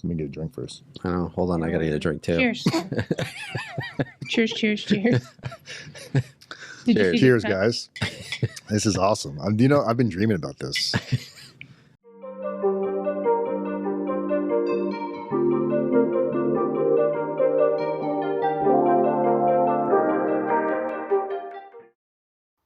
Let me get a drink first. Oh, hold on. I got to get a drink too. Cheers. cheers. Cheers, guys. This is awesome. I've been dreaming about this.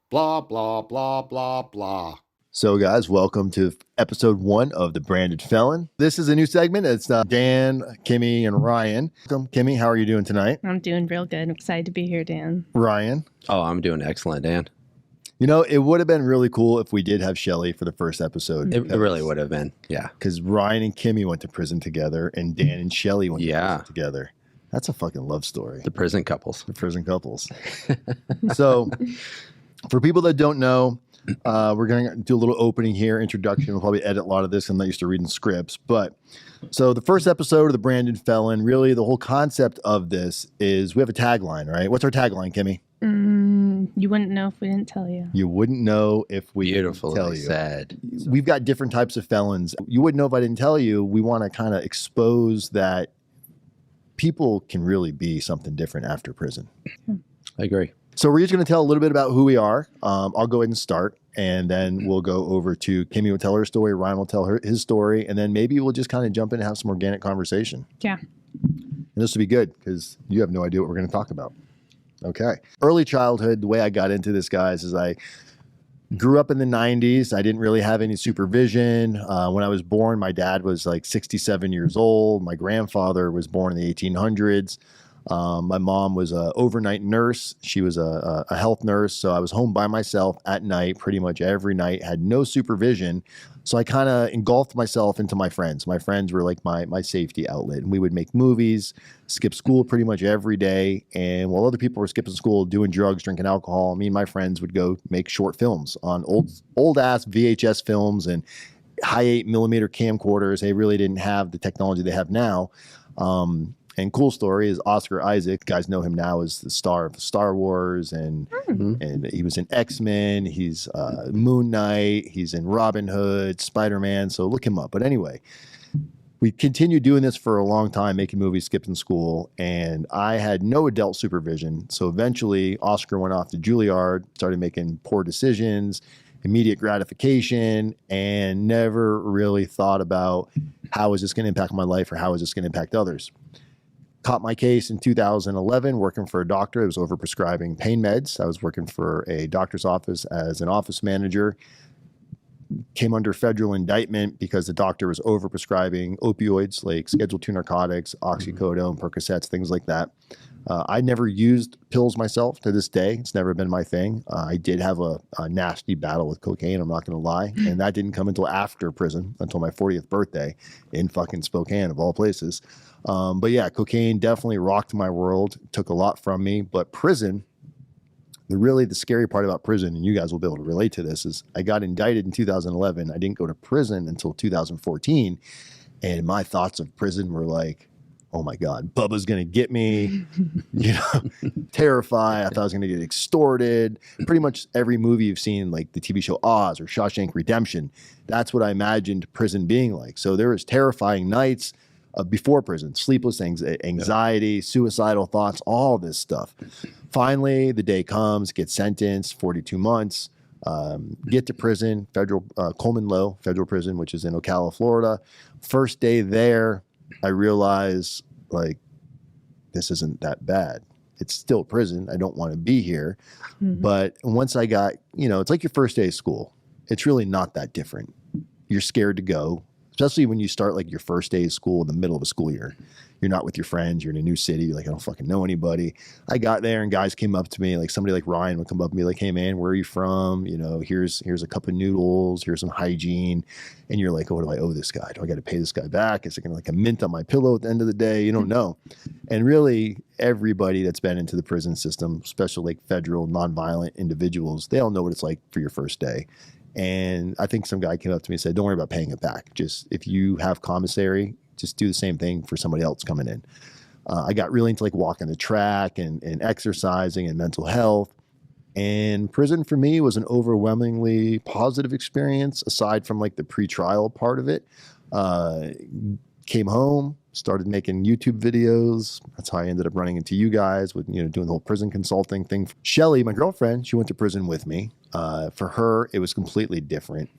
Blah, blah, blah, blah, blah. So, guys, welcome to episode 1 of the Branded Felon. This is a new segment. It's Dan, Kimmy, and Ryan. Welcome, Kimmy. How are you doing tonight? I'm doing real good. I'm excited to be here, Dan. Ryan? Oh, I'm doing excellent, Dan. It would have been really cool if we did have Shelly for the first episode. It really would have been, yeah. Because Ryan and Kimmy went to prison together, and Dan and Shelly went to prison together. That's a fucking love story. The prison couples. So, for people that don't know, we're going to do a little opening here, introduction. We'll probably edit a lot of this. I'm not used to reading scripts. So the first episode of the Branded Felon, really the whole concept of this is we have a tagline, right? What's our tagline, Kimmy? You wouldn't know if we didn't tell you. You wouldn't know if we didn't tell you. Said. We've got different types of felons. You wouldn't know if I didn't tell you. We want to kind of expose that people can really be something different after prison. I agree. So we're just going to tell a little bit about who we are. I'll go ahead and start, and then we'll go over to Kimmy will tell her story, Ryan will tell his story, and then maybe we'll just kind of jump in and have some organic conversation. Yeah. And this will be good because you have no idea what we're going to talk about. Okay. Early childhood, the way I got into this, guys, is I grew up in the 90s. I didn't really have any supervision. When I was born, my dad was like 67 years old. My grandfather was born in the 1800s. My mom was an overnight nurse. She was a health nurse. So I was home by myself at night, pretty much every night, had no supervision. So I kind of engulfed myself into my friends. My friends were like my safety outlet. And we would make movies, skip school pretty much every day. And while other people were skipping school, doing drugs, drinking alcohol, me and my friends would go make short films on old ass VHS films and high 8mm camcorders. They really didn't have the technology they have now. And cool story is Oscar Isaac. You guys know him now as the star of Star Wars, and he was in X-Men. He's Moon Knight. He's in Robin Hood, Spider-Man. So look him up. But anyway, we continued doing this for a long time, making movies, skipping school, and I had no adult supervision. So eventually, Oscar went off to Juilliard, started making poor decisions, immediate gratification, and never really thought about how is this going to impact my life or how is this going to impact others. Caught my case in 2011 working for a doctor. I was overprescribing pain meds. I was working for a doctor's office as an office manager. Came under federal indictment because the doctor was overprescribing opioids like Schedule II narcotics, oxycodone, Percocets, things like that. I never used pills myself to this day. It's never been my thing. I did have a nasty battle with cocaine, I'm not going to lie. And that didn't come until after prison, until my 40th birthday in fucking Spokane, of all places. But yeah, cocaine definitely rocked my world, took a lot from me. But prison, the scary part about prison, and you guys will be able to relate to this, is I got indicted in 2011. I didn't go to prison until 2014. And my thoughts of prison were like, oh my God, Bubba's going to get me, terrified. I thought I was going to get extorted. Pretty much every movie you've seen, like the TV show Oz or Shawshank Redemption, that's what I imagined prison being like. So there was terrifying nights before prison, sleepless anxiety, suicidal thoughts, all this stuff. Finally, the day comes, get sentenced, 42 months, get to prison, Coleman Low Federal Prison, which is in Ocala, Florida. First day there, I realized, like, this isn't that bad. It's still prison. I don't want to be here. But once I got, it's like your first day of school. It's really not that different. You're scared to go, especially when you start like your first day of school in the middle of a school year. You're not with your friends. You're in a new city. You're like, I don't fucking know anybody. I got there and guys came up to me, like somebody like Ryan would come up and be like, hey man, where are you from? Here's a cup of noodles. Here's some hygiene. And you're like, oh, what do I owe this guy? Do I got to pay this guy back? Is it going to like a mint on my pillow at the end of the day? You don't know. And really everybody that's been into the prison system, especially like federal nonviolent individuals, they all know what it's like for your first day. And I think some guy came up to me and said, don't worry about paying it back. Just if you have commissary, just do the same thing for somebody else coming in. I got really into like walking the track and exercising and mental health. And prison for me was an overwhelmingly positive experience aside from like the pretrial part of it. came home, started making YouTube videos. That's how I ended up running into you guys with, doing the whole prison consulting thing. Shelly, my girlfriend, she went to prison with me. For her, it was completely different.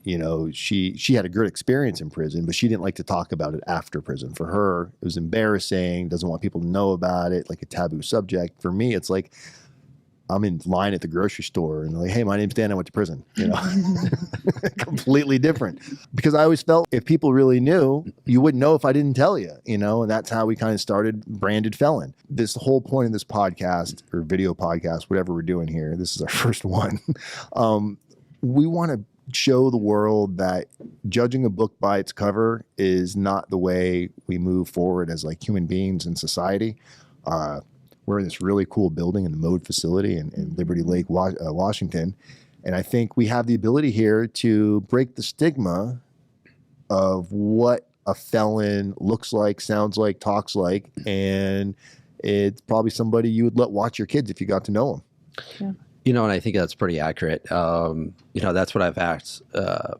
She had a good experience in prison, but she didn't like to talk about it after prison. For her, it was embarrassing, doesn't want people to know about it, like a taboo subject. For me, it's like, I'm in line at the grocery store and like, hey, my name's Dan, I went to prison, completely different. Because I always felt if people really knew, you wouldn't know if I didn't tell you, and that's how we kind of started Branded Felon. This whole point of this podcast or video podcast, whatever we're doing here, this is our first one. We want to show the world that judging a book by its cover is not the way we move forward as like human beings in society. We're in this really cool building in the Mode facility in Liberty Lake, Washington. And I think we have the ability here to break the stigma of what a felon looks like, sounds like, talks like. And it's probably somebody you would let watch your kids if you got to know them. Yeah. And I think that's pretty accurate. That's what I've asked a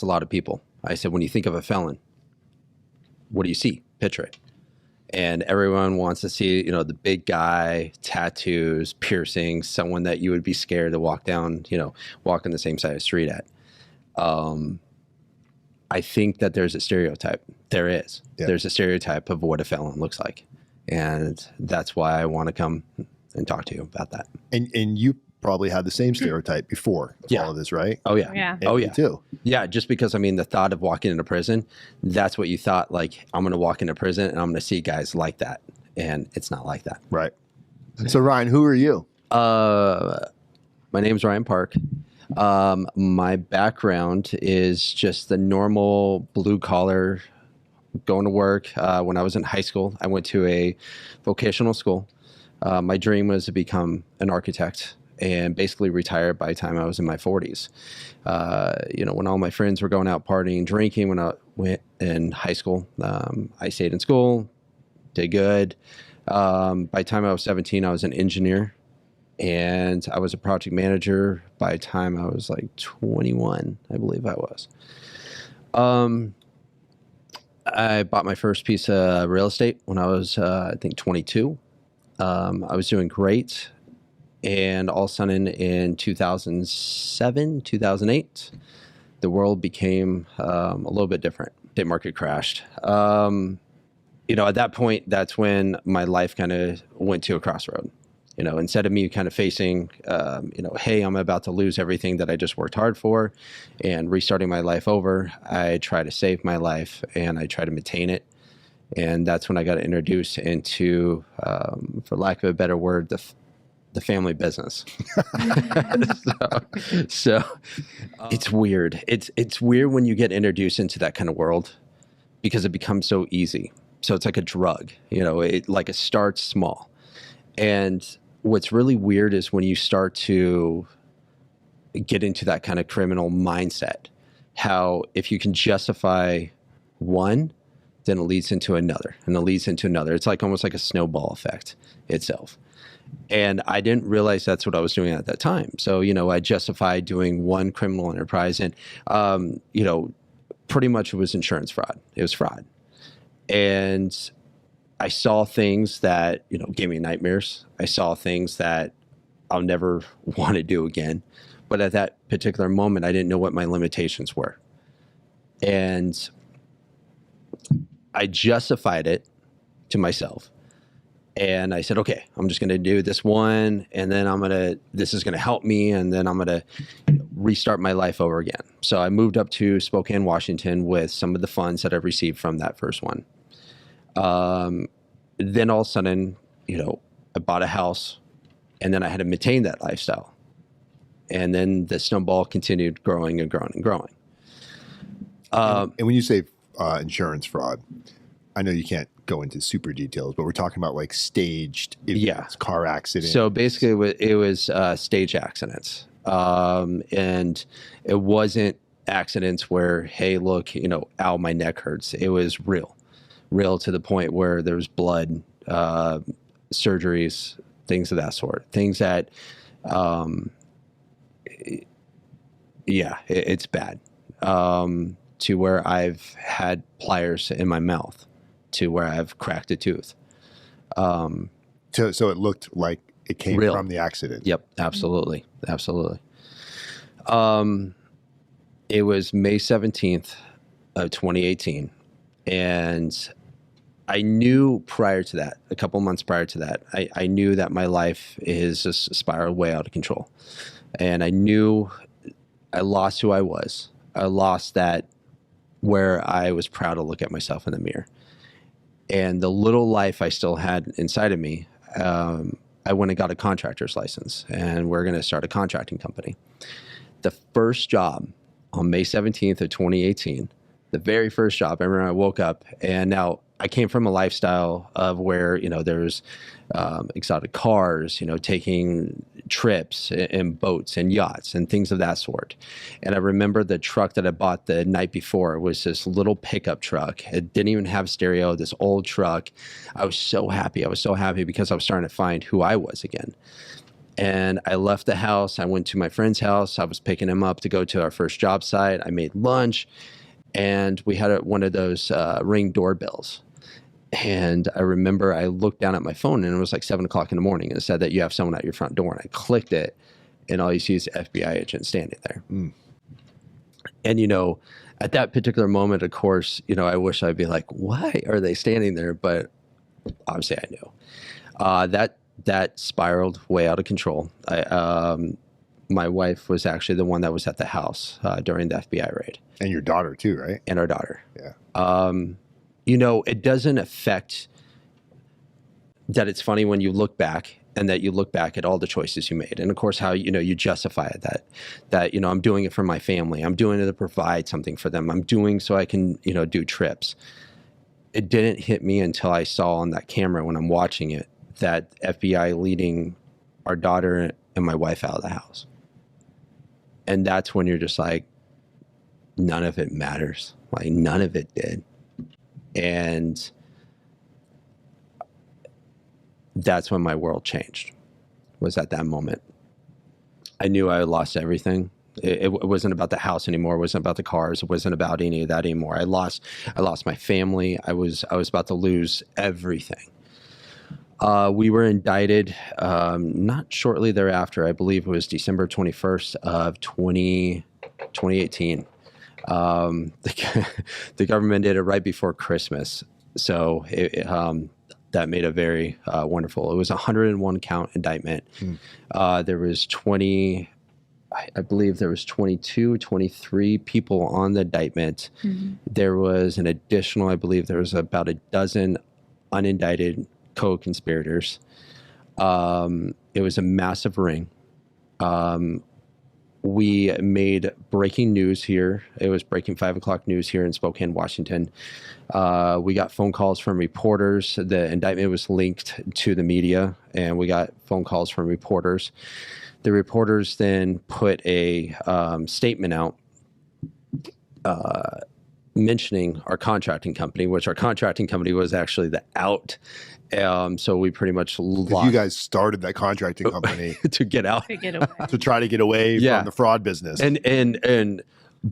lot of people. I said, when you think of a felon, what do you see? Picture it. And everyone wants to see, the big guy, tattoos, piercings, someone that you would be scared to walk on the same side of the street at. I think that there's a stereotype. There is. Yeah. There's a stereotype of what a felon looks like. And that's why I want to come and talk to you about that. And you probably had the same stereotype before all of this, right? Oh, yeah. Yeah. Oh, me yeah. too. Yeah, just because, the thought of walking into prison, that's what you thought, like, I'm going to walk into prison and I'm going to see guys like that. And it's not like that. Right. So, Ryan, who are you? My name's Ryan Park. My background is just the normal blue collar, going to work. When I was in high school, I went to a vocational school. My dream was to become an architect and basically retired by the time I was in my 40s. When all my friends were going out partying, drinking, when I went in high school, I stayed in school, did good. By the time I was 17, I was an engineer and I was a project manager by the time I was like 21, I believe I was. I bought my first piece of real estate when I was, I think, 22. I was doing great. And all of a sudden in 2007, 2008, the world became a little bit different. The market crashed. At that point, that's when my life kind of went to a crossroad. Instead of me kind of facing, hey, I'm about to lose everything that I just worked hard for and restarting my life over, I try to save my life and I try to maintain it. And that's when I got introduced into, for lack of a better word, the family business. so it's weird. It's weird when you get introduced into that kind of world because it becomes so easy. So it's like a drug, it starts small. And what's really weird is when you start to get into that kind of criminal mindset, how if you can justify one, then it leads into another and it leads into another. It's like almost like a snowball effect itself. And I didn't realize that's what I was doing at that time. So, I justified doing one criminal enterprise and, pretty much it was insurance fraud. It was fraud. And I saw things that, gave me nightmares. I saw things that I'll never want to do again. But at that particular moment, I didn't know what my limitations were. And I justified it to myself. And I said, okay, I'm just going to do this one. And then this is going to help me. And then I'm going to restart my life over again. So I moved up to Spokane, Washington with some of the funds that I received from that first one. Then all of a sudden, I bought a house and then I had to maintain that lifestyle. And then the snowball continued growing and growing and growing. And when you say insurance fraud, I know you can't go into super details, but we're talking about like staged events, car accidents. So basically it was stage accidents. And it wasn't accidents where, hey, look, ow, my neck hurts. It was real to the point where there was blood, surgeries, things of that sort. Things that, it's bad. to where I've had pliers in my mouth, to where I've cracked a tooth. So it looked like it came Real. from the accident. Yep, absolutely. Absolutely. It was May 17th of 2018. And I knew prior to that, a couple months prior to that, I knew that my life is just spiraled way out of control. And I knew I lost who I was. I lost that where I was proud to look at myself in the mirror. And the little life I still had inside of me, I went and got a contractor's license, and we're going to start a contracting company. The first job on May 17th of 2018, the very first job, I remember I woke up, and now I came from a lifestyle of where, there's exotic cars, taking trips and boats and yachts and things of that sort. And I remember the truck that I bought the night before was this little pickup truck. It didn't even have stereo, this old truck. I was so happy. I was so happy because I was starting to find who I was again. And I left the house. I went to my friend's house. I was picking him up to go to our first job site. I made lunch, and we had one of those Ring doorbells. And I remember I looked down at my phone, and it was like 7 o'clock in the morning, and it said that you have someone at your front door. And I clicked it, and all you see is the FBI agent standing there. Mm. And, at that particular moment, of course, I wish I'd be like, why are they standing there? But obviously I knew. That spiraled way out of control. My wife was actually the one that was at the house during the FBI raid. And your daughter too, right? And our daughter. Yeah. It doesn't affect that. It's funny when you look back, and that you look back at all the choices you made. And of course, how, you justify it, that, I'm doing it for my family. I'm doing it to provide something for them. I'm doing so I can, do trips. It didn't hit me until I saw on that camera when I'm watching it, that FBI leading our daughter and my wife out of the house. And that's when you're just like, none of it matters. Like, none of it did. And that's when my world changed, was at that moment. I knew I had lost everything. It wasn't about the house anymore. It wasn't about the cars. It wasn't about any of that anymore. I lost my family. I was about to lose everything. We were indicted not shortly thereafter. I believe it was December 21st of 2018. The government did it right before Christmas. So that made it very wonderful. It was a 101 count indictment. There was 20, I believe there was 22, 23 people on the indictment. Mm-hmm. There was an additional, I believe there was about a dozen unindicted co-conspirators. It was a massive ring. We made breaking news here. It was breaking 5 o'clock news here in Spokane, Washington. We got phone calls from reporters. The indictment was linked to the media, and we got phone calls from reporters. The reporters then put a statement out mentioning our contracting company, which our contracting company was actually the out. So we pretty much lost. You guys started that contracting company to get out, to try to get away from the fraud business. And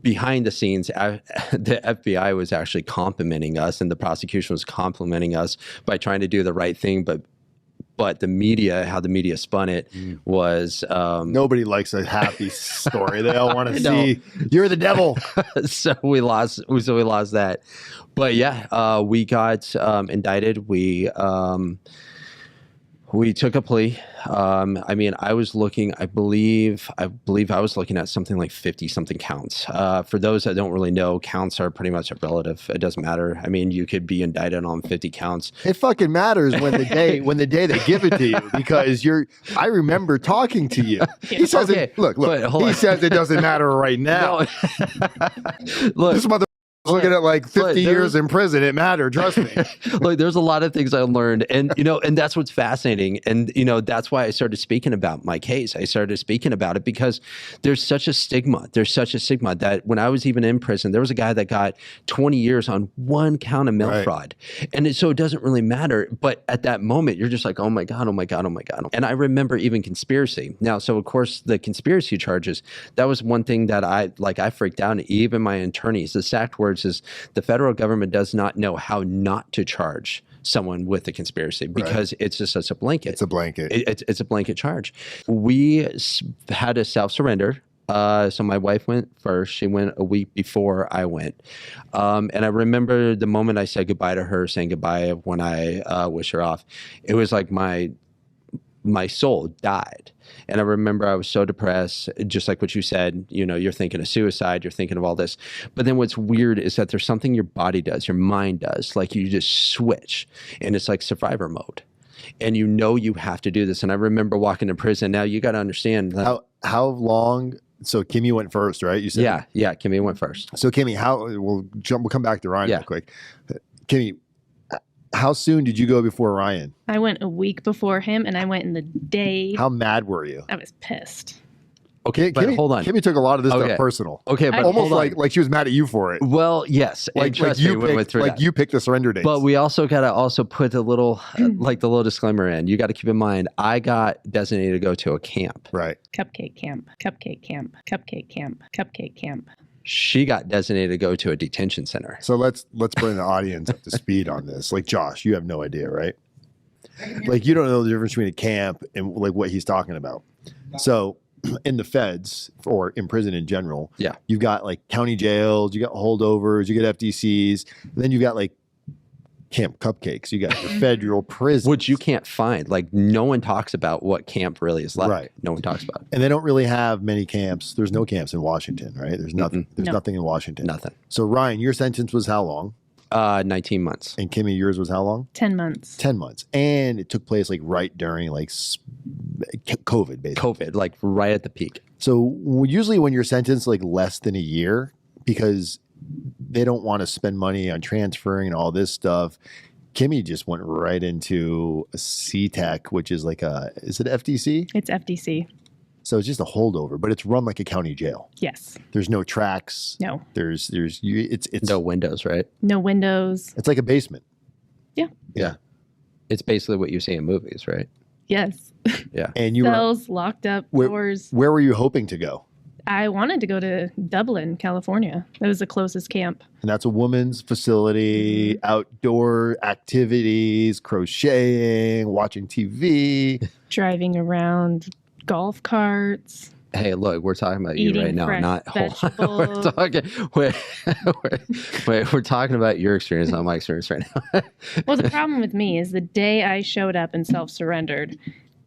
behind the scenes, the FBI was actually complimenting us, and the prosecution was complimenting us by trying to do the right thing. But the media, how the media spun it was... nobody likes a happy story. They all want to see, you're the devil. So we lost that. But yeah, we got indicted. We took a plea. I mean, I was looking, I believe I was looking at something like 50 something counts. For those that don't really know, counts are pretty much a relative. It doesn't matter. I mean, you could be indicted on 50 counts. It fucking matters when the day they give it to you, because I remember talking to you. He says, look, he says it doesn't matter right now. Look, this mother Looking at like 50 there years was- in prison, it mattered. Trust me. Look, there's a lot of things I learned, and and that's what's fascinating, and that's why I started speaking about my case. I started speaking about it because there's such a stigma. There's such a stigma that when I was even in prison, there was a guy that got 20 years on one count of mail fraud, and so it doesn't really matter. But at that moment, you're just like, oh my god, oh my god, oh my god. And I remember even conspiracy. Now, so of course the conspiracy charges. That was one thing that I freaked out. Even my attorneys, the exact words is the federal government does not know how not to charge someone with a conspiracy because it's just such a blanket. It's a blanket. It's a blanket charge. We had a self-surrender. So my wife went first. She went a week before I went. And I remember the moment I said goodbye to her, saying goodbye when I wished her off. It was like my soul died. And I remember I was so depressed, just like what you said, you're thinking of suicide, you're thinking of all this. But then what's weird is that there's something your body does, your mind does, like you just switch and it's like survivor mode. And you have to do this. And I remember walking to prison. Now you got to understand that. How long? So Kimmy went first, right? You said Yeah. Kimmy went first. So Kimmy, we'll come back to Ryan real quick. Kimmy, how soon did you go before Ryan? I went a week before him, and I went in the day. How mad were you? I was pissed. Okay, but Kimmy, hold on. Kimmy took a lot of this stuff personal. Okay, but almost like she was mad at you for it. Well, yes. You picked the surrender dates. But we also got to put a little, the little disclaimer in. You got to keep in mind, I got designated to go to a camp. Right. Cupcake camp, cupcake camp, cupcake camp, cupcake camp. She got designated to go to a detention center. So let's bring the audience up to speed on this. Like Josh, you have no idea, right? Like you don't know the difference between a camp and like what he's talking about. So in the feds or in prison in general, you've got like county jails, you got holdovers, you got FDCs, and then you got like camp cupcakes. You got your federal prison, which you can't find. Like no one talks about what camp really is like. Right. No one talks about it. And they don't really have many camps. There's no camps in Washington, right? There's nothing. There's nothing in Washington. Nothing. So Ryan, your sentence was how long? 19 months. And Kimmy, yours was how long? 10 months. 10 months. And it took place like right during like COVID, basically. COVID, like right at the peak. So usually when you're sentenced like less than a year, because they don't want to spend money on transferring and all this stuff, Kimmy just went right into a C-Tech, which is like is it FDC? It's FDC. So it's just a holdover, but it's run like a county jail. Yes. There's no tracks. No. It's no windows, right? No windows. It's like a basement. Yeah. It's basically what you see in movies, right? Yes. Yeah. And you cells, locked up, doors. Where were you hoping to go? I wanted to go to Dublin, California. That was the closest camp. And that's a woman's facility, outdoor activities, crocheting, watching TV. Driving around, golf carts. Hey, look, we're talking about you right now, not we're talking about your experience, not my experience right now. Well, the problem with me is the day I showed up and self-surrendered,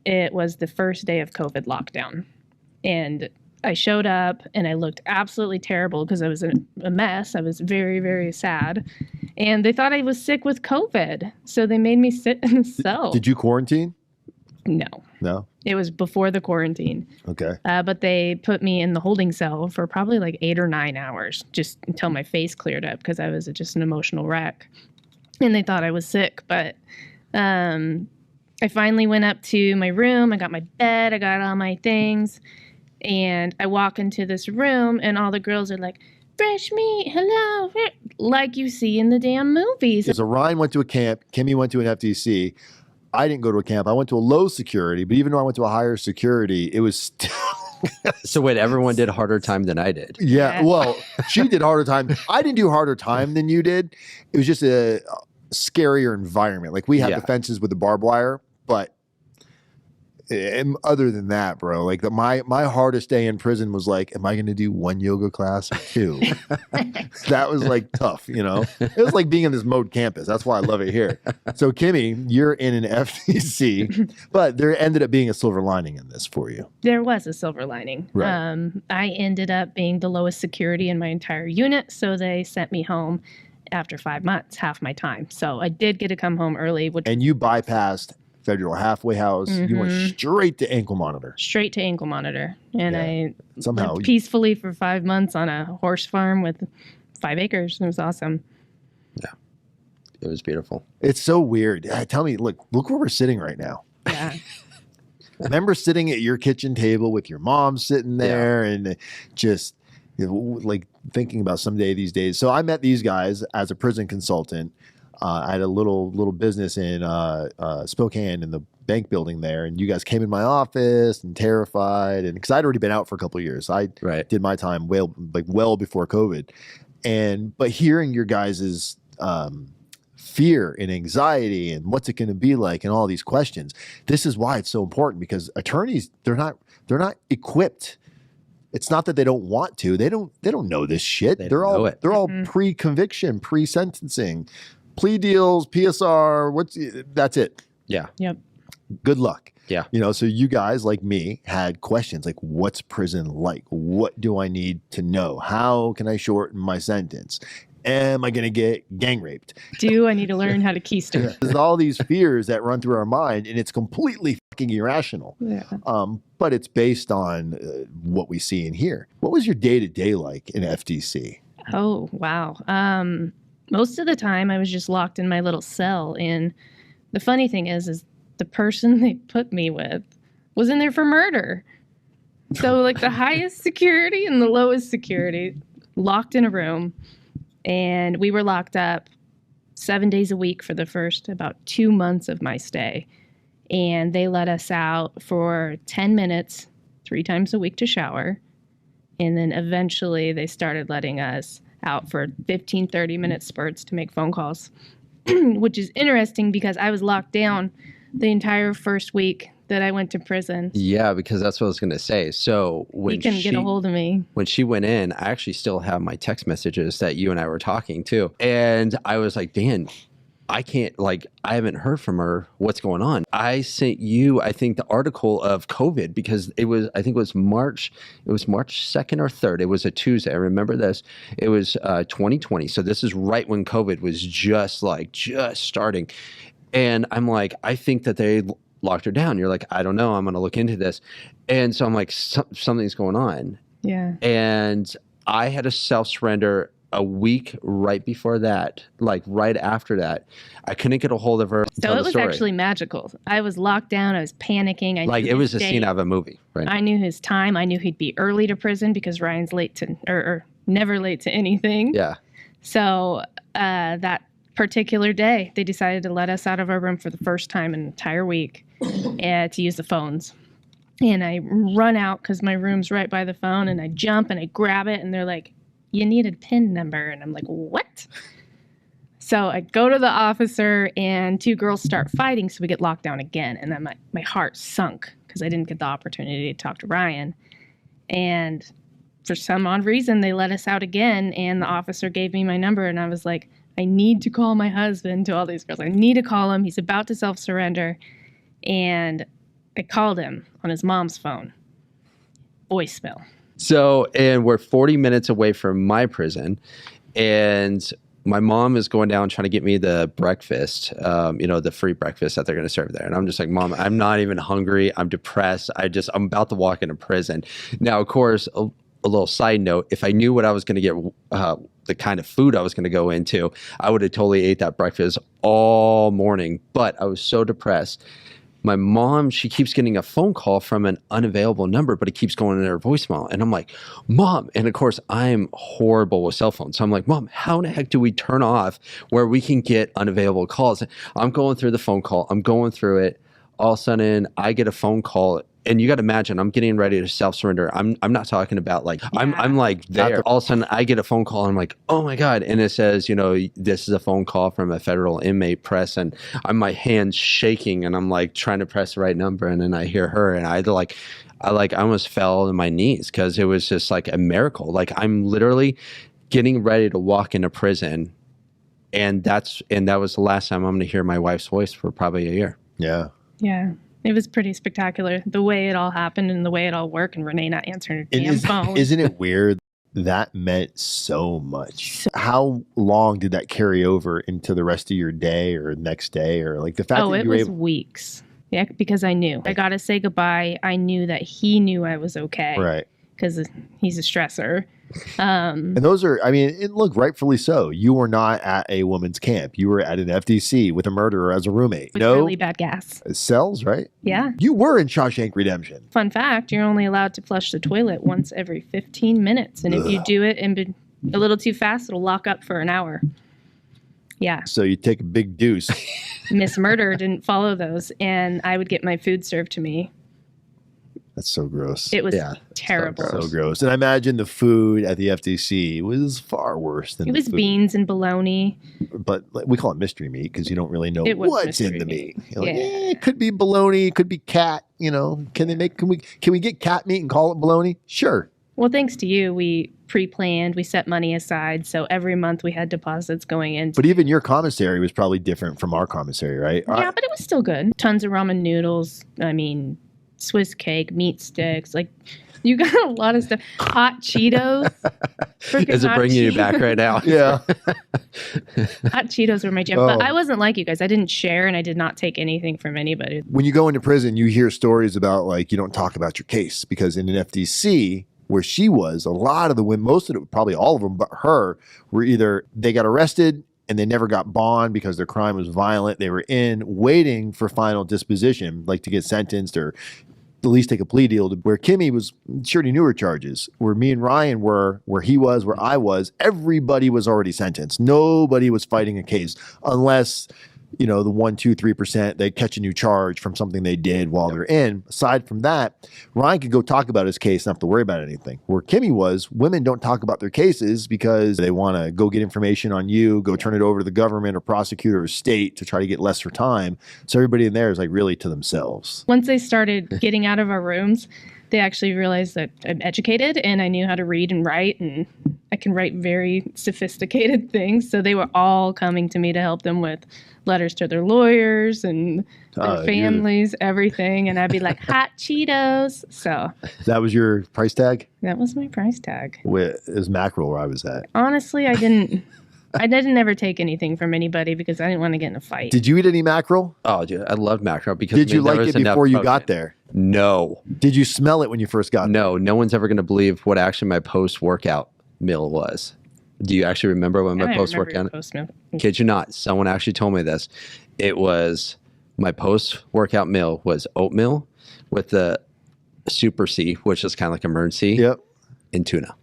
it was the first day of COVID lockdown. And I showed up and I looked absolutely terrible because I was in a mess. I was very, very sad. And they thought I was sick with COVID. So they made me sit in a cell. Did you quarantine? No. No? It was before the quarantine. Okay. But they put me in the holding cell for probably like 8 or 9 hours, just until my face cleared up because I was just an emotional wreck. And they thought I was sick. But I finally went up to my room. I got my bed. I got all my things. And I walk into this room and all the girls are like, fresh meat, hello, like you see in the damn movies. So Ryan went to a camp. Kimmy went to an FDC. I didn't go to a camp. I went to a low security, but even though I went to a higher security, it was still... So wait, everyone did harder time than I did. Yeah, well, she did harder time. I didn't do harder time than you did. It was just a scarier environment. Like we had the fences with the barbed wire, but other than that, bro, like my hardest day in prison was like, am I going to do 1 yoga class or 2? That was like tough, you know? It was like being in this mode campus. That's why I love it here. So Kimmy, you're in an FTC, but there ended up being a silver lining in this for you. There was a silver lining. Right. I ended up being the lowest security in my entire unit, so they sent me home after 5 months, half my time. So I did get to come home early. And you bypassed federal halfway house. You went straight to ankle monitor. Straight to ankle monitor. And I somehow lived peacefully for 5 months on a horse farm with 5 acres. It was awesome. Yeah. It was beautiful. It's so weird. Tell me, look where we're sitting right now. Yeah. Remember sitting at your kitchen table with your mom sitting there and just like thinking about someday these days. So I met these guys as a prison consultant. I had a little business in Spokane in the bank building there, and you guys came in my office and terrified, and because I'd already been out for a couple of years, I did my time well before COVID, but hearing your guys's fear and anxiety and what's it going to be like and all these questions, this is why it's so important, because attorneys, they're not equipped. It's not that they don't want to. They don't know this shit. They're all pre-conviction, pre-sentencing, plea deals, PSR. That's it. Yeah. Yep. Good luck. Yeah. So you guys like me had questions like, what's prison like? What do I need to know? How can I shorten my sentence? Am I going to get gang raped? Do I need to learn how to keister? There's all these fears that run through our mind, and it's completely fucking irrational. Yeah. But it's based on what we see and hear. What was your day-to-day like in FDC? Oh, wow. Most of the time I was just locked in my little cell. And the funny thing is the person they put me with was in there for murder. So like the highest security and the lowest security locked in a room. And we were locked up 7 days a week for the first about 2 months of my stay. And they let us out for 10 minutes, 3 times a week to shower. And then eventually they started letting us out for 15, 30-minute spurts to make phone calls, which is interesting because I was locked down the entire first week that I went to prison. Yeah, because that's what I was going to say. So when you couldn't get a hold of me. When she went in, I actually still have my text messages that you and I were talking to. And I was like, Dan, I haven't heard from her. What's going on? I sent you, I think, the article of COVID because it was March 2nd or 3rd. It was a Tuesday. I remember this. It was 2020. So this is right when COVID was just starting. And I'm like, I think that they locked her down. You're like, I don't know. I'm going to look into this. And so I'm like, something's going on. Yeah. And I had a self-surrender a week right before that, like right after that. I couldn't get a hold of her. So it was actually magical. I was locked down. I was panicking. It was a scene out of a movie, right? I knew his time. I knew he'd be early to prison because Ryan's late to, or never late to anything. Yeah. So that particular day, they decided to let us out of our room for the first time in an entire week to use the phones. And I run out because my room's right by the phone, and I jump and I grab it, and they're like, you need a PIN number. And I'm like, what? So I go to the officer, and 2 girls start fighting, so we get locked down again. And then my heart sunk because I didn't get the opportunity to talk to Ryan. And for some odd reason, they let us out again, and the officer gave me my number, and I was like, I need to call my husband. To all these girls, I need to call him. He's about to self-surrender. And I called him on his mom's phone. Voicemail. So, and we're 40 minutes away from my prison, and my mom is going down trying to get me the breakfast, the free breakfast that they're going to serve there. And I'm just like, Mom, I'm not even hungry. I'm depressed. I'm about to walk into prison. Now, of course, a little side note, if I knew what I was going to get, the kind of food I was going to go into, I would have totally ate that breakfast all morning. But I was so depressed. My mom, she keeps getting a phone call from an unavailable number, but it keeps going in her voicemail. And I'm like, Mom, and of course, I'm horrible with cell phones. So I'm like, Mom, how in the heck do we turn off where we can get unavailable calls? I'm going through the phone call. I'm going through it. All of a sudden, I get a phone call. And you got to imagine, I'm getting ready to self-surrender. I'm not talking about I'm like there. All of a sudden, I get a phone call, and I'm like, oh my God. And it says, this is a phone call from a federal inmate. Press. And my hands shaking, and I'm like trying to press the right number. And then I hear her, and I almost fell to my knees because it was just like a miracle. Like I'm literally getting ready to walk into prison. And that was the last time I'm going to hear my wife's voice for probably a year. Yeah. Yeah. It was pretty spectacular, the way it all happened and the way it all worked, and Renee not answering her damn phone. Isn't it weird? That meant so much. How long did that carry over into the rest of your day or next day, or like the fact that it was weeks. Yeah, because I knew. I got to say goodbye. I knew that he knew I was okay. Right. because he's a stressor. And those are, I mean, look, rightfully so. You were not at a woman's camp. You were at an FDC with a murderer as a roommate. With No really bad gas. cells, right? Yeah. You were in Shawshank Redemption. Fun fact, you're only allowed to flush the toilet once every 15 minutes. And if you do it and a little too fast, it'll lock up for an hour. Yeah. So you take a big deuce. Miss Murder didn't follow those, and I would get my food served to me. That's so gross. It was Yeah, terrible. So gross. And I imagine the food at the FDC was far worse than It was the food. beans and bologna. But we call it mystery meat because you don't really know It was what's in mystery the meat. meat. You're like, Yeah. it could be bologna, it could be cat. You know, can we get cat meat and call it bologna? Sure. Well, thanks to you, we pre-planned, we set money aside, so every month we had deposits going in. But even your commissary was probably different from our commissary, right? Yeah, but it was still good. Tons of ramen noodles. I mean, Swiss cake, meat sticks. Like, you got a lot of stuff. Hot Cheetos. Freaking Is it hot bringing you back right now? Yeah. Hot Cheetos were my jam. Oh. But I wasn't like you guys. I didn't share and I did not take anything from anybody. When you go into prison, you hear stories about like you don't talk about your case because in an FDC where she was, a lot of the women, most of them, probably all of them, but her were either they got arrested and they never got bond because their crime was violent. They were in waiting for final disposition, like to get sentenced or at least take a plea deal. Where Kimmy was, she already knew her charges. Where me and Ryan were, where he was, where I was, everybody was already sentenced. Nobody was fighting a case unless, you know, the 1%, 2%, 3%, they catch a new charge from something they did while they're in. Aside from that, Ryan could go talk about his case, not have to worry about anything. Where Kimmy was, women don't talk about their cases because they want to go get information on you, go turn it over to the government or prosecutor or state to try to get lesser time. So everybody in there is like really to themselves. Once they started getting out of our rooms, they actually realized that I'm educated and I knew how to read and write, and I can write very sophisticated things. So they were all coming to me to help them with letters to their lawyers and their families, everything. And I'd be like, hot Cheetos. So That was your price tag? that was my price tag. It was Mackerel where I was at. Honestly, I didn't ever take anything from anybody because I didn't want to get in a fight. Did you eat any mackerel? Oh, dude, I loved mackerel because Did you there like was it enough before you protein. got there? No, Did you smell it when you first got there? no one's ever going to believe what actually my post-workout meal was. Do you actually remember what I my don't post-workout? remember your post-meal. Kid you not, someone actually told me this. It was my post-workout meal was oatmeal with the Super C, which is kind of like emergency, Yep. and tuna.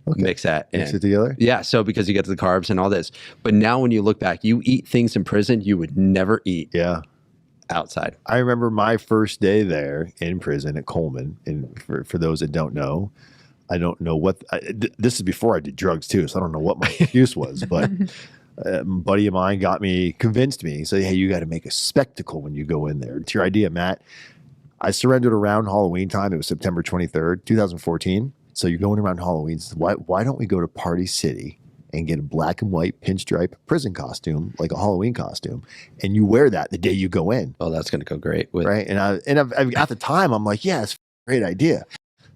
Okay. Mix that in. Mix it together? Yeah, so because you get the carbs and all this. But now when you look back, you eat things in prison you would never eat Yeah. outside. I remember my first day there in prison at Coleman. And for those that don't know, I don't know what this is before I did drugs too, so I don't know what my excuse was. But a buddy of mine convinced me. He said, "Hey, you got to make a spectacle when you go in there." It's your idea, Matt. I surrendered around Halloween time. It was September 23rd, 2014. So you're going around Halloween. So why don't we go to Party City and get a black and white pinstripe prison costume, like a Halloween costume, and you wear that the day you go in. Oh, that's going to go great. With Right. And at the time, I'm like, yeah, it's a great idea.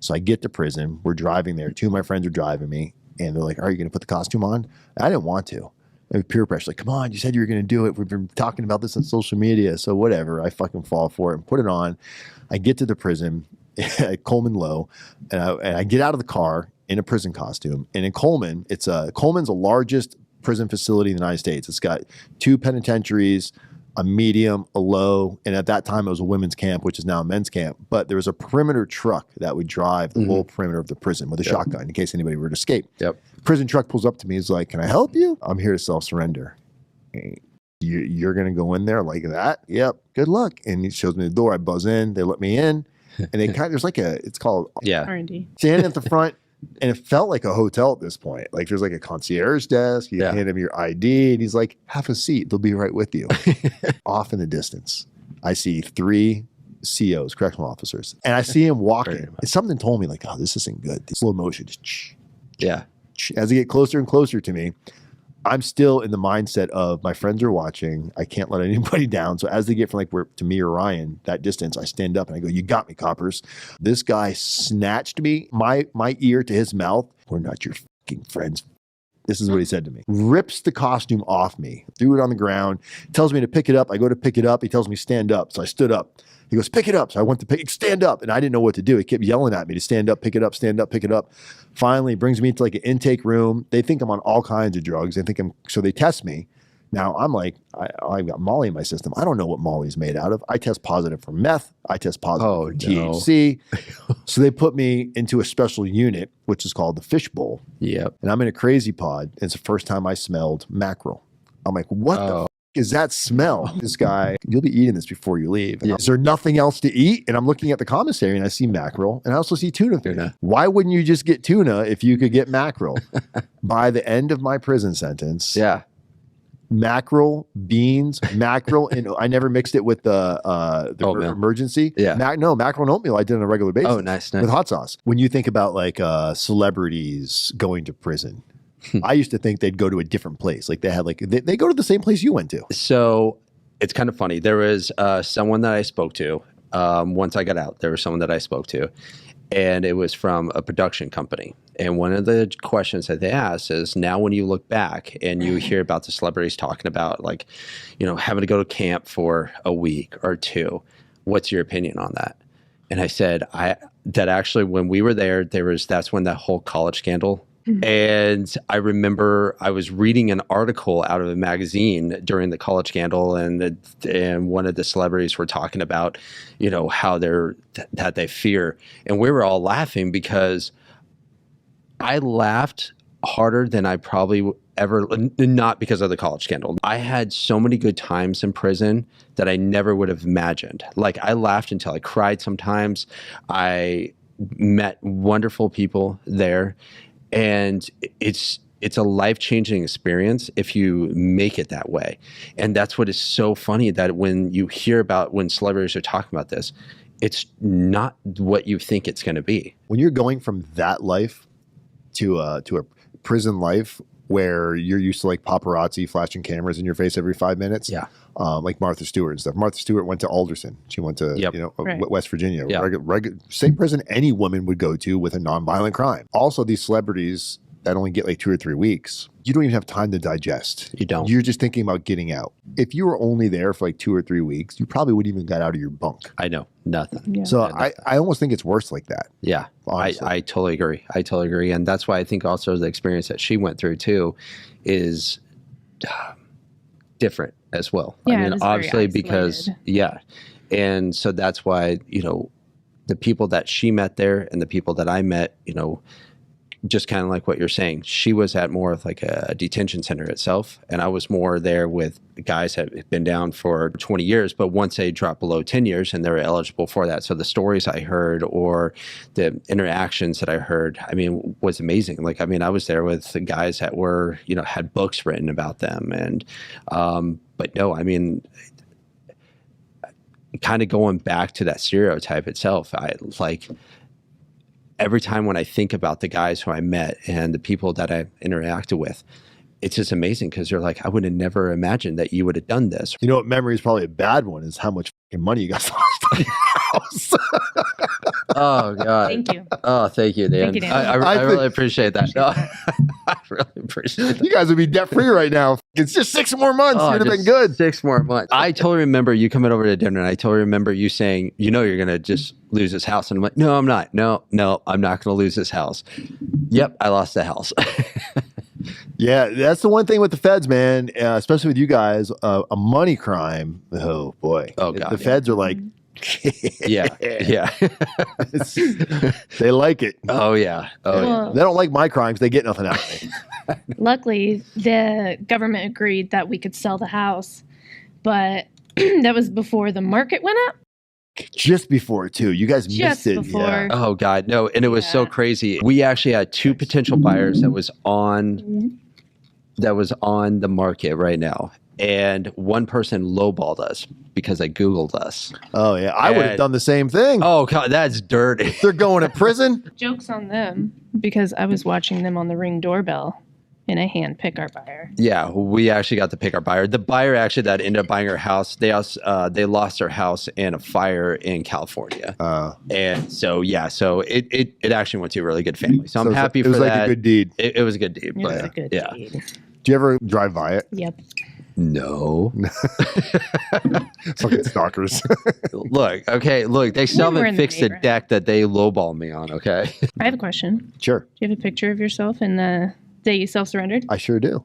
So I get to prison. We're driving there. Two of my friends are driving me. And they're like, are you going to put the costume on? I didn't want to. And peer pressure, like, come on, you said you were going to do it. We've been talking about this on social media. So whatever. I fucking fall for it and put it on. I get to the prison at Coleman Low. And I get out of the car in a prison costume. And in Coleman, Coleman's the largest prison facility in the United States. It's got 2 penitentiaries, a medium, a low, and at that time it was a women's camp, which is now a men's camp. But there was a perimeter truck that would drive the whole perimeter of the prison with a shotgun in case anybody were to escape. Yep. Prison truck pulls up to me. He's like, "Can I help you? I'm here to self-surrender." You're going to go in there like that? Yep. Good luck. And he shows me the door. I buzz in. They let me in. And they there's like it's called yeah. R&D. standing at the front. And it felt like a hotel at this point. Like there's like a concierge desk. You Yeah. hand him your ID and he's like, "Have a seat. They'll be right with you." Off in the distance, I see 3 COs, correctional officers. And I see him walking. And something told me like, oh, this isn't good. The slow motion. Just Yeah. as they get closer and closer to me, I'm still in the mindset of my friends are watching. I can't let anybody down. So as they get from to me or Ryan, that distance, I stand up and I go, "You got me, coppers." This guy snatched me, my ear to his mouth. "We're not your fucking friends." This is what he said to me. Rips the costume off me, threw it on the ground, tells me to pick it up. I go to pick it up. He tells me stand up. So I stood up. He goes, pick it up. So I went to stand up. And I didn't know what to do. He kept yelling at me to stand up, pick it up, stand up, pick it up. Finally, brings me to like an intake room. They think I'm on all kinds of drugs. So they test me. Now I'm like, I've got Molly in my system. I don't know what Molly's made out of. I test positive for meth. I test positive for THC. So they put me into a special unit, which is called the fishbowl. Yep. And I'm in a crazy pod. It's the first time I smelled mackerel. I'm like, what the is that smell? This guy, you'll be eating this before you leave. Is there nothing else to eat? And I'm looking at the commissary and I see mackerel and I also see tuna. Why wouldn't you just get tuna if you could get mackerel? By the end of my prison sentence, mackerel, beans, mackerel, and I never mixed it with the emergency. Mackerel and oatmeal I did on a regular basis. Oh, nice. With hot sauce. When you think about like celebrities going to prison, I used to think they'd go to a different place. Like they had they go to the same place you went to. So it's kind of funny. There was someone that I spoke to once I got out. There was someone that I spoke to, and it was from a production company. And one of the questions that they asked is, now when you look back and you hear about the celebrities talking about like, having to go to camp for a week or two, what's your opinion on that? And I said, that actually when we were there, that's when that whole college scandal. And I remember I was reading an article out of a magazine during the college scandal, and one of the celebrities were talking about, how that they fear, and we were all laughing because I laughed harder than I probably ever, not because of the college scandal. I had so many good times in prison that I never would have imagined. Like I laughed until I cried sometimes. I met wonderful people there. And it's a life-changing experience if you make it that way. And that's what is so funny, that when you hear about when celebrities are talking about this, it's not what you think it's going to be. When you're going from that life to a prison life where you're used to like paparazzi flashing cameras in your face every 5 minutes. Like Martha Stewart and stuff. Martha Stewart went to Alderson. She went to West Virginia. Same prison any woman would go to with a nonviolent crime. Also, these celebrities that only get like 2 or 3 weeks, you don't even have time to digest. You don't. You're just thinking about getting out. If you were only there for like 2 or 3 weeks, you probably wouldn't even get out of your bunk. I know. Nothing. Yeah. So I almost think it's worse like that. Yeah. I totally agree. And that's why I think also the experience that she went through too is different as well. Yeah, I mean, obviously because, and so that's why, the people that she met there and the people that I met, just kind of like what you're saying, she was at more of like a detention center itself. And I was more there with guys that had been down for 20 years, but once they dropped below 10 years and they were eligible for that. So the stories I heard or the interactions that I heard, I mean, was amazing. Like, I mean, I was there with the guys that were, had books written about them. And, but no, I mean, kind of going back to that stereotype itself, I like, every time when I think about the guys who I met and the people that I interacted with, it's just amazing because you're like, I would have never imagined that you would have done this. You know what memory is probably a bad one is how much money you guys lost on your house. Oh, God. Thank you. Oh, thank you, Dan. Thank you, Dan. I really appreciate that. No, I really appreciate that. You guys would be debt free right now. It's just 6 more months. You'd have been good. 6 more months. I totally remember you coming over to dinner, and I totally remember you saying, you're going to just lose this house. And I'm like, no, I'm not. No, I'm not going to lose this house. Yep, I lost the house. Yeah, that's the one thing with the feds, man, especially with you guys, a money crime. Oh, boy. Oh, God. The feds are like, yeah. They like it. Oh, yeah. Well, They don't like my crimes. They get nothing out of me. Luckily, the government agreed that we could sell the house, but that was before the market went up. Just before, too. You guys missed it. Before. Yeah. Oh, God. No. And it was so crazy. We actually had 2 potential buyers that was on the market right now. And one person lowballed us because they Googled us. Oh, yeah. I would have done the same thing. Oh, God, that's dirty. They're going to prison. Joke's on them because I was watching them on the Ring doorbell and I hand pick our buyer. Yeah, we actually got to pick our buyer. The buyer actually that ended up buying our house, they lost their house in a fire in California. And so, so it actually went to a really good family. So I'm happy for that. It was like a good deed. It was a good deed. It was a good deed. Do you ever drive by it? Yep. No. Fucking stalkers. Look, they still haven't fixed the deck that they lowballed me on, okay? I have a question. Sure. Do you have a picture of yourself in the day you self-surrendered? I sure do.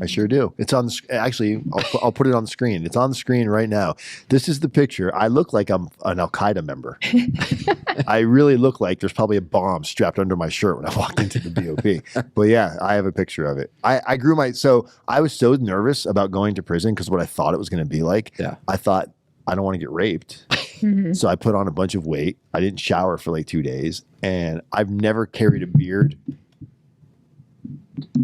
I sure do. It's on the actually, I'll put it on the screen. It's on the screen right now. This is the picture. I look like I'm an Al-Qaeda member. I really look like there's probably a bomb strapped under my shirt when I walked into the BOP. But yeah, I have a picture of it. I grew so I was so nervous about going to prison because what I thought it was going to be like. Yeah. I thought I don't want to get raped. So I put on a bunch of weight. I didn't shower for like 2 days. And I've never carried a beard.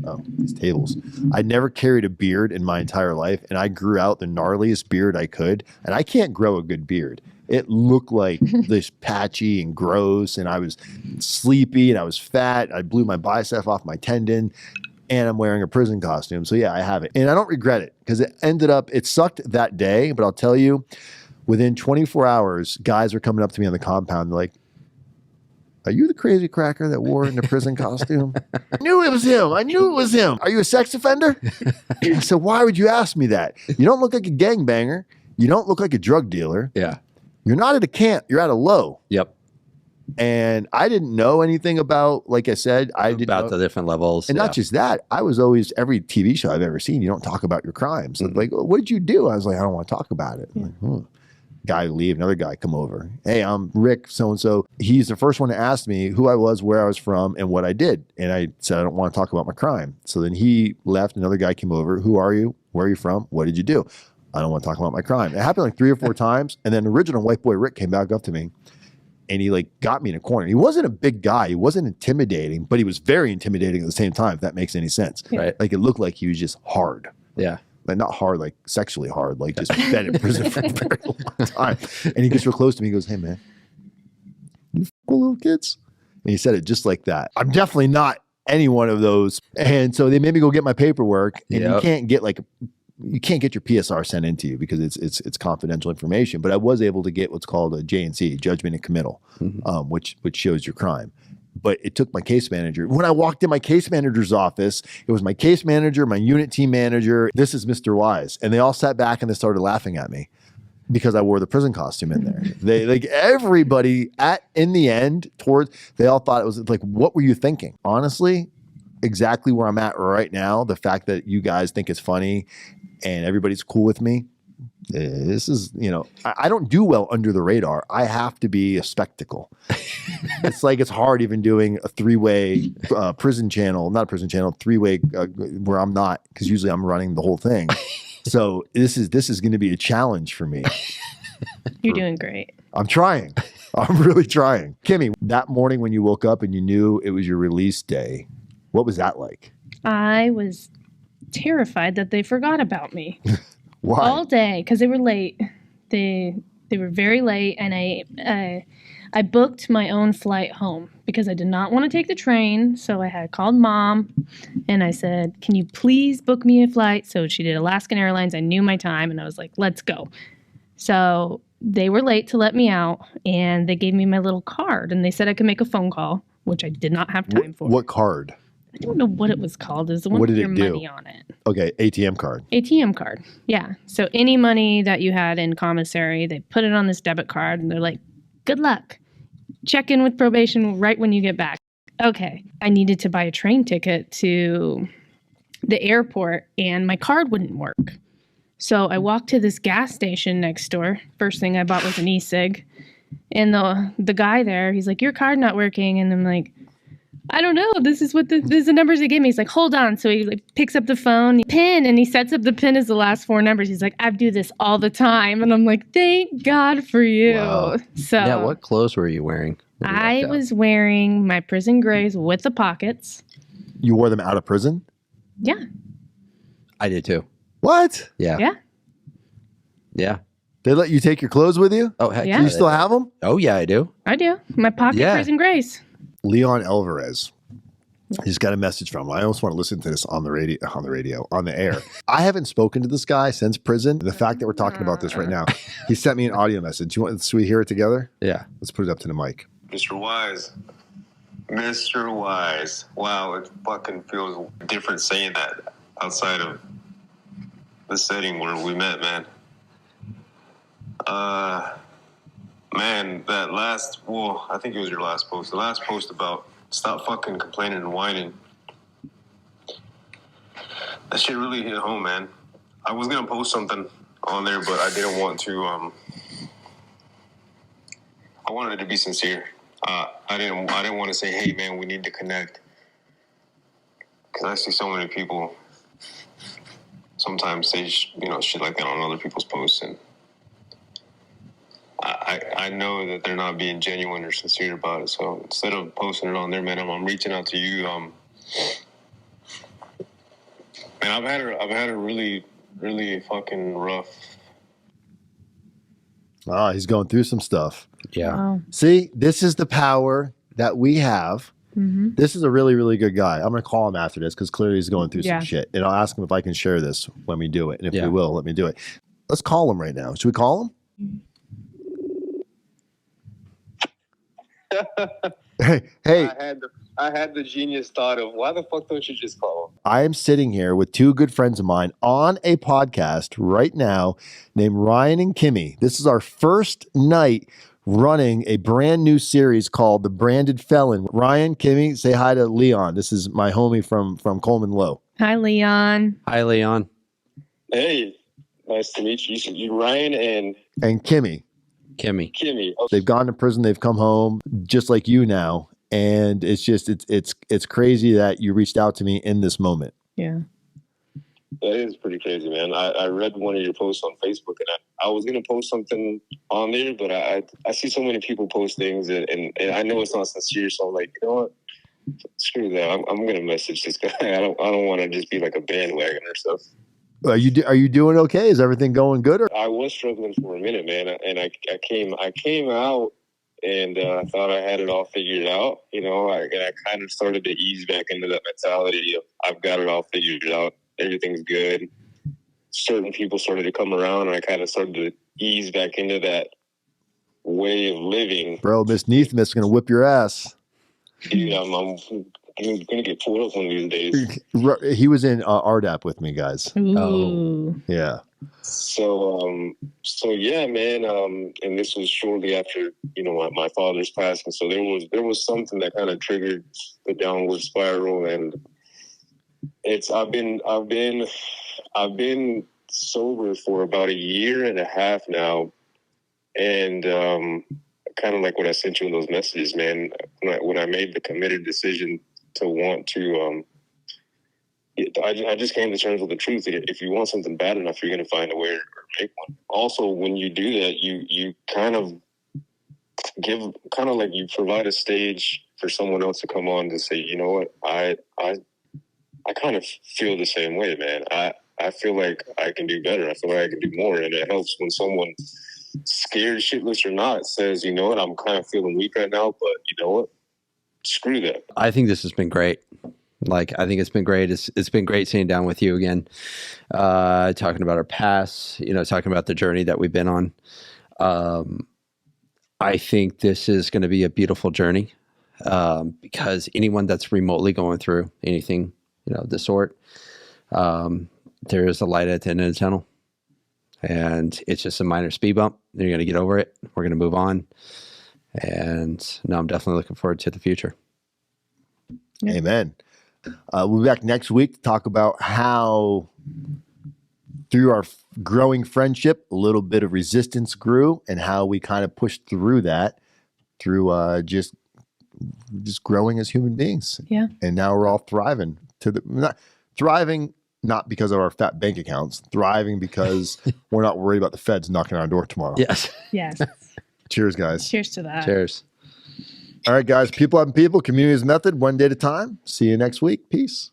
Oh, these tables. I never carried a beard in my entire life, and I grew out the gnarliest beard I could, and I can't grow a good beard. It looked like this patchy and gross, and I was sleepy, and I was fat. I blew my bicep off my tendon, and I'm wearing a prison costume. So yeah, I have it, and I don't regret it because it sucked that day, but I'll tell you, within 24 hours, guys were coming up to me on the compound, they're like, "Are you the crazy cracker that wore in the prison costume?" I knew it was him. I knew it was him. Are you a sex offender? I said, "Why would you ask me that? You don't look like a gangbanger. You don't look like a drug dealer. Yeah. You're not at a camp. You're at a low." Yep. And I didn't know anything about, like I said, I didn't about know. the different levels. And not just that, I was always, every TV show I've ever seen, you don't talk about your crimes. Like, what did you do? I was like, I don't want to talk about it. Like, guy leave, another guy come over. "Hey, I'm Rick, so-and-so." He's the first one to ask me who I was, where I was from, and what I did. And I said, I don't want to talk about my crime. So then he left, another guy came over. "Who are you? Where are you from? What did you do?" "I don't want to talk about my crime." It happened like 3 or 4 times. And then original white boy Rick came back up to me and he like got me in a corner. He wasn't a big guy. He wasn't intimidating, but he was very intimidating at the same time, if that makes any sense. Right. Like it looked like he was just hard. Yeah. Like not hard, like sexually hard, like just been in prison for a very long time. And he gets real close to me. He goes, "Hey man, you f little kids?" And he said it just like that. I'm definitely not any one of those. And so they made me go get my paperwork, and you can't get your PSR sent into you because it's confidential information. But I was able to get what's called a J&C, judgment and committal, which shows your crime. But it took my case manager. When I walked in my case manager's office, it was my case manager, my unit team manager. "This is Mr. Wise." And they all sat back and they started laughing at me because I wore the prison costume in there. They like everybody in the end they all thought it was like, "What were you thinking?" Honestly, exactly where I'm at right now. The fact that you guys think it's funny and everybody's cool with me. This is, I don't do well under the radar. I have to be a spectacle. It's like it's hard even doing a 3-way prison channel, not a prison channel, 3-way where I'm not, because usually I'm running the whole thing. So this is going to be a challenge for me. You're doing great. I'm trying. I'm really trying. Kimmy, that morning when you woke up and you knew it was your release day, what was that like? I was terrified that they forgot about me. Why? All day, because they were late. They were very late, and I booked my own flight home because I did not want to take the train. So I had called Mom, and I said, "Can you please book me a flight?" So she did Alaskan Airlines. I knew my time, and I was like, "Let's go." So they were late to let me out, and they gave me my little card, and they said I could make a phone call, which I did not have time for. What card? I don't know what it was called. It was the one with your money on it. Okay, ATM card. ATM card, yeah. So any money that you had in commissary, they put it on this debit card, and they're like, "Good luck. Check in with probation right when you get back." Okay. I needed to buy a train ticket to the airport, and my card wouldn't work. So I walked to this gas station next door. First thing I bought was an e-cig. And the guy there, he's like, "Your card not working." And I'm like, "I don't know. This is the numbers they gave me." He's like, "Hold on." So he like picks up the phone, PIN, and he sets up the PIN as the last 4 numbers. He's like, "I do this all the time." And I'm like, "Thank God for you." Wow. So yeah, what clothes were you wearing? I was wearing my prison grays with the pockets. You wore them out of prison? Yeah. I did too. What? Yeah. Yeah. Yeah. They let you take your clothes with you? Oh, heck Yeah. Do you still have them? Oh, yeah, I do. I do. My pocket Yeah. prison grays. Leon Alvarez. I just got a message from him. I almost want to listen to this on the air. I haven't spoken to this guy since prison. The fact that we're talking about this right now, he sent me an audio message. Should we hear it together? Yeah. Let's put it up to the mic. Mr. Wise. Mr. Wise. Wow, it fucking feels different saying that outside of the setting where we met, man. Man, that last, well, I think it was your last post. The last post about stop fucking complaining and whining. That shit really hit home, man. I was gonna post something on there, but I didn't want to, I wanted it to be sincere. I didn't want to say, hey, man, we need to connect. Because I see so many people sometimes say, shit like that on other people's posts, and I know that they're not being genuine or sincere about it. So instead of posting it on there, man, I'm reaching out to you. Man, I've had a really, really fucking rough. He's going through some stuff. Yeah. Wow. See, this is the power that we have. Mm-hmm. This is a really, really good guy. I'm going to call him after this because clearly he's going through Yeah. some shit. And I'll ask him if I can share this when we do it. And if Yeah. we will, let me do it. Let's call him right now. Should we call him? Hey, I had the genius thought of, why the fuck don't you just call him? I am sitting here with two good friends of mine on a podcast right now named Ryan and Kimmy. This is our first night running a brand new series called The Branded Felon. Ryan, Kimmy, say hi to Leon. This is my homie from Coleman Low. Hi, Leon. Hi, Leon. Hey, nice to meet you. You Ryan And Kimmy. Kimmy. Kimmy. They've gone to prison. They've come home just like you now. And it's just, it's crazy that you reached out to me in this moment. Yeah. That is pretty crazy, man. I read one of your posts on Facebook, and I was going to post something on there, but I see so many people post things, and I know it's not sincere, so I'm like, you know what? Screw that. I'm going to message this guy. I don't want to just be like a bandwagon or stuff. Are you doing okay? Is everything going good? Or? I was struggling for a minute, man, and I came out, and I thought I had it all figured out, and I kind of started to ease back into that mentality of I've got it all figured out. Everything's good. Certain people started to come around, and I kind of started to ease back into that way of living. Bro, Miss Neathman's going to whip your ass. Dude, I'm going to get pulled up one of these days. He was in RDAP with me, guys. Ooh. Oh. Yeah. So yeah, man. And this was shortly after, my father's passing. So there was something that kind of triggered the downward spiral, and I've been sober for about 1.5 years now, and kind of like what I sent you in those messages, man. When I made the committed decision to want to, I just came to terms with the truth. If you want something bad enough, you're going to find a way to make one. Also, when you do that, you kind of you provide a stage for someone else to come on to say, you know what, I kind of feel the same way, man. I feel like I can do better. I feel like I can do more. And it helps when someone, scared shitless or not, says, you know what, I'm kind of feeling weak right now, but you know what? Screw that. I think this has been great. I think it's been great. It's been great sitting down with you again, talking about our past, talking about the journey that we've been on. I think this is going to be a beautiful journey, because anyone that's remotely going through anything, of the sort, there is a light at the end of the tunnel, and it's just a minor speed bump. You're going to get over it. We're going to move on. And no, I'm definitely looking forward to the future. Yeah. Amen. We'll be back next week to talk about how, through our growing friendship, a little bit of resistance grew, and how we kind of pushed through that through just growing as human beings. Yeah. And now we're all thriving not because of our fat bank accounts, thriving because we're not worried about the feds knocking on our door tomorrow. Yes. Yes. Cheers, guys. Cheers to that. Cheers. All right, guys. People having people, community is method, one day at a time. See you next week. Peace.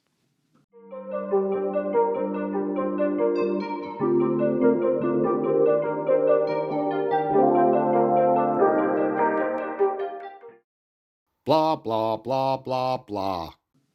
Blah, blah, blah, blah, blah.